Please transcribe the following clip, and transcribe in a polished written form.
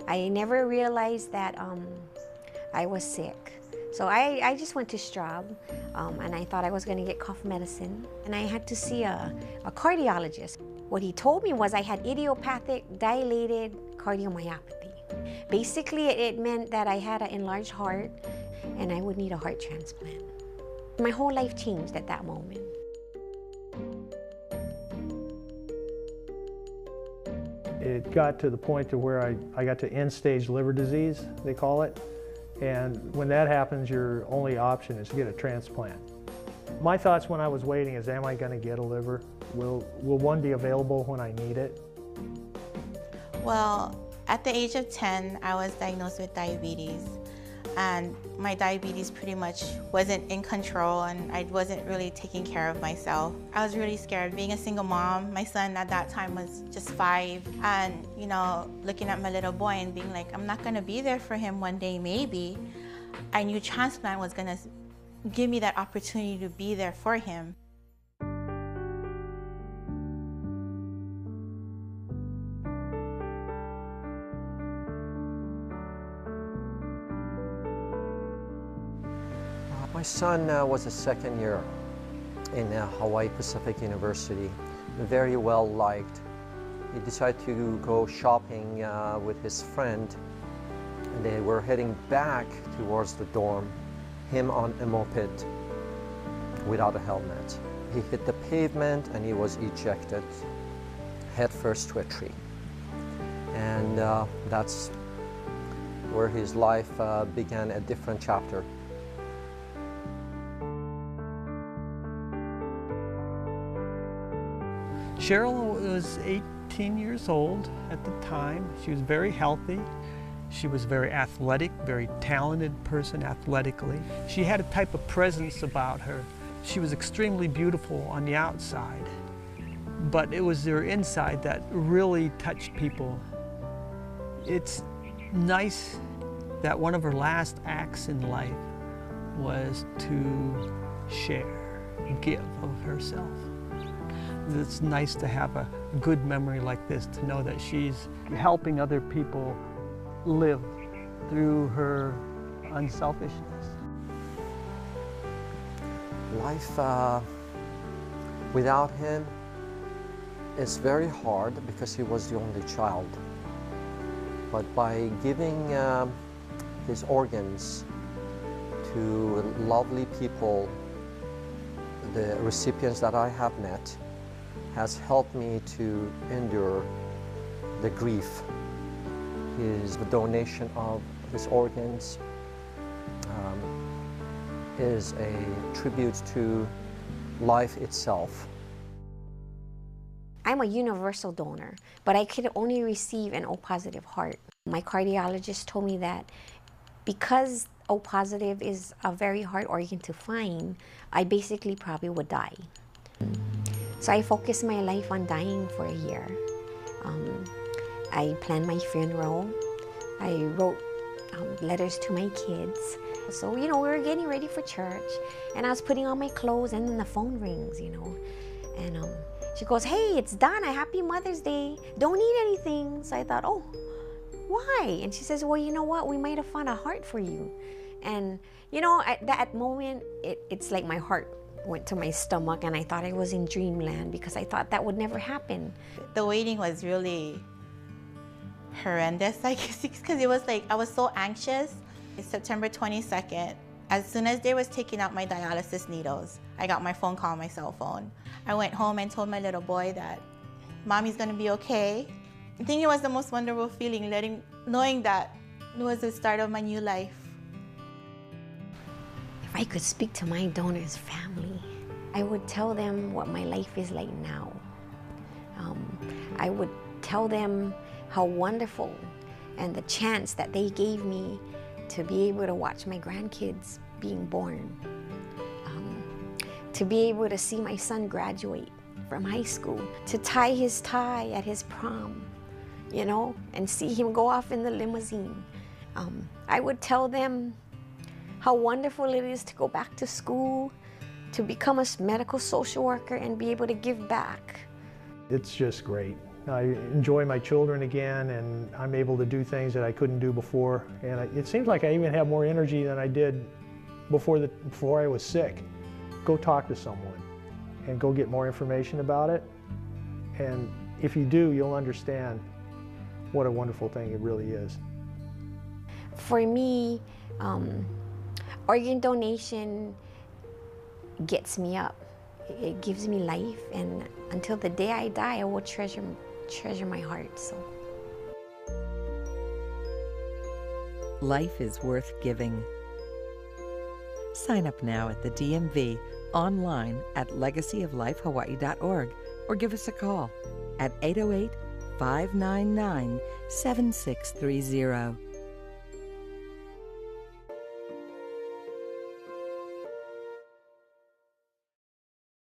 I never realized that I was sick. So I just went to Straub, and I thought I was going to get cough medicine, and I had to see a cardiologist. What he told me was I had idiopathic dilated cardiomyopathy. Basically, it meant that I had an enlarged heart and I would need a heart transplant. My whole life changed at that moment. It got to the point to where I got to end-stage liver disease, they call it. And when that happens, your only option is to get a transplant. My thoughts when I was waiting is, am I going to get a liver? Will one be available when I need it? Well, at the age of 10, I was diagnosed with diabetes. And my diabetes pretty much wasn't in control, and I wasn't really taking care of myself. I was really scared. Being a single mom, my son at that time was just 5, and you know, looking at my little boy and being like, I'm not gonna be there for him one day, maybe. I knew transplant was gonna give me that opportunity to be there for him. My son was a second year in Hawaii Pacific University, very well liked. He decided to go shopping with his friend, and they were heading back towards the dorm, him on a moped without a helmet. He hit the pavement and he was ejected headfirst to a tree. And that's where his life began a different chapter. Cheryl was 18 years old at the time. She was very healthy. She was very athletic, very talented person athletically. She had a type of presence about her. She was extremely beautiful on the outside, but it was her inside that really touched people. It's nice that one of her last acts in life was to share, give of herself. It's nice to have a good memory like this, to know that she's helping other people live through her unselfishness. Life without him is very hard because he was the only child. But by giving his organs to lovely people, the recipients that I have met, has helped me to endure the grief. His donation of his organs is a tribute to life itself. I'm a universal donor, but I could only receive an O-positive heart. My cardiologist told me that because O-positive is a very hard organ to find, I basically probably would die. So I focused my life on dying for a year. I planned my funeral. I wrote letters to my kids. So, you know, we were getting ready for church, and I was putting on my clothes, and then the phone rings, you know. And she goes, hey, it's Donna, happy Mother's Day. Don't eat anything. So I thought, oh, why? And she says, well, you know what? We might have found a heart for you. And, you know, at that moment, it's like my heart went to my stomach, and I thought I was in dreamland because I thought that would never happen. The waiting was really horrendous, I guess, because it was like I was so anxious. It's September 22nd. As soon as they was taking out my dialysis needles, I got my phone call on my cell phone. I went home and told my little boy that Mommy's gonna be okay. I think it was the most wonderful feeling, knowing that it was the start of my new life. If I could speak to my donor's family, I would tell them what my life is like now. I would tell them how wonderful and the chance that they gave me to be able to watch my grandkids being born, to be able to see my son graduate from high school, to tie his tie at his prom, you know, and see him go off in the limousine. I would tell them how wonderful it is to go back to school, to become a medical social worker and be able to give back. It's just great. I enjoy my children again, and I'm able to do things that I couldn't do before. And it seems like I even have more energy than I did before I was sick. Go talk to someone and go get more information about it. And if you do, you'll understand what a wonderful thing it really is. For me, organ donation gets me up. It gives me life, and until the day I die, I will treasure my heart. So. Life is worth giving. Sign up now at the DMV, online at legacyoflifehawaii.org, or give us a call at 808-599-7630.